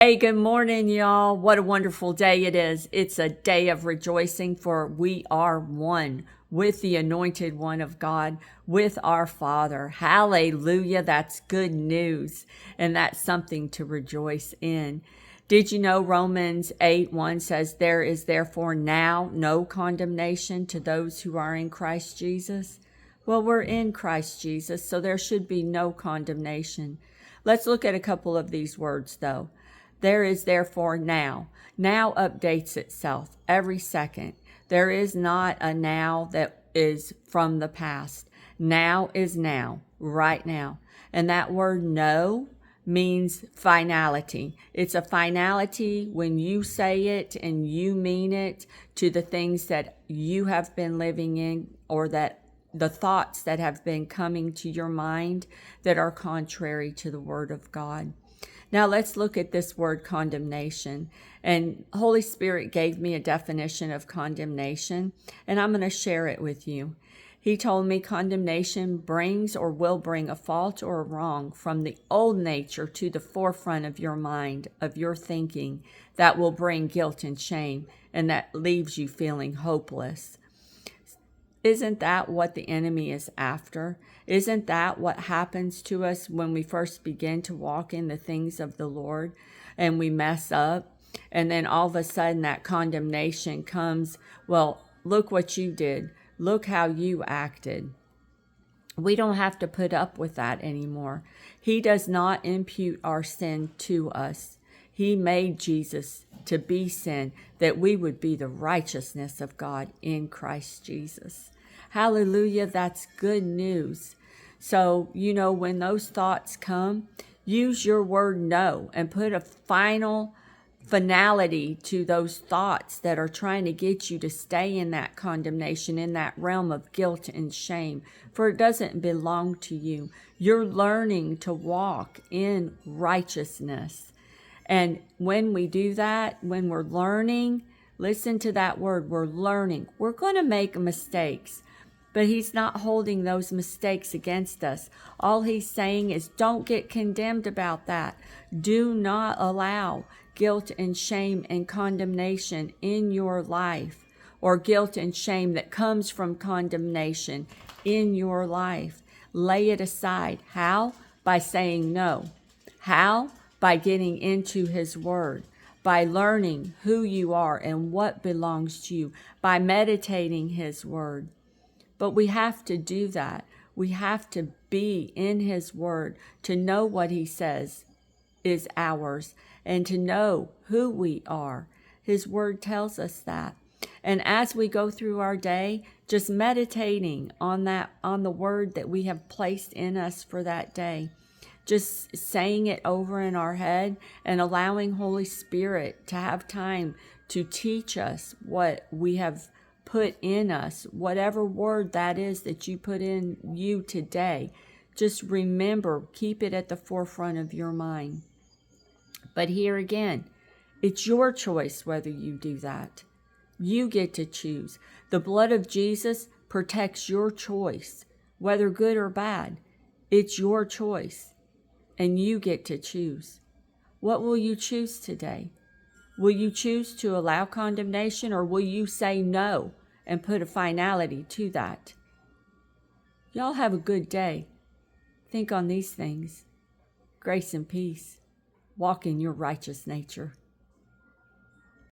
Hey, good morning, y'all. What a wonderful day it is. It's a day of rejoicing, for we are one with the anointed one of God, with our Father. Hallelujah. That's good news, and that's something to rejoice in. Did you know Romans 8:1 says, "There is therefore now no condemnation to those who are in Christ Jesus"? Well, we're in Christ Jesus, so there should be no condemnation. Let's look at a couple of these words, though. There is therefore now. Now updates itself every second. There is not a now that is from the past. Now is now, right now. And that word no means finality. It's a finality when you say it and you mean it to the things that you have been living in, or that the thoughts that have been coming to your mind that are contrary to the Word of God. Now let's look at this word condemnation. And Holy Spirit gave me a definition of condemnation, and I'm going to share it with you. He told me condemnation brings or will bring a fault or a wrong from the old nature to the forefront of your mind, of your thinking, that will bring guilt and shame, and that leaves you feeling hopeless. Isn't that what the enemy is after? Isn't that what happens to us when we first begin to walk in the things of the Lord and we mess up? And then all of a sudden that condemnation comes. Well, look what you did. Look how you acted. We don't have to put up with that anymore. He does not impute our sin to us. He made Jesus to be sin, that we would be the righteousness of God in Christ Jesus. Hallelujah, that's good news. So, when those thoughts come, use your word no and put a finality to those thoughts that are trying to get you to stay in that condemnation, in that realm of guilt and shame, for it doesn't belong to you. You're learning to walk in righteousness. And when we do that, when we're learning, listen to that word, we're learning. We're going to make mistakes, but He's not holding those mistakes against us. All He's saying is don't get condemned about that. Do not allow guilt and shame and condemnation in your life, or guilt and shame that comes from condemnation in your life. Lay it aside. How? By saying no. How? By getting into His Word, by learning who you are and what belongs to you, by meditating His Word. But we have to do that. We have to be in His Word to know what He says is ours and to know who we are. His Word tells us that. And as we go through our day, just meditating on the Word that we have placed in us for that day. Just saying it over in our head and allowing Holy Spirit to have time to teach us what we have put in us, whatever word that is that you put in you today. Just remember, keep it at the forefront of your mind. But here again, it's your choice whether you do that. You get to choose. The blood of Jesus protects your choice, whether good or bad. It's your choice. And you get to choose. What will you choose today? Will you choose to allow condemnation, or will you say no and put a finality to that? Y'all have a good day. Think on these things. Grace and peace. Walk in your righteous nature.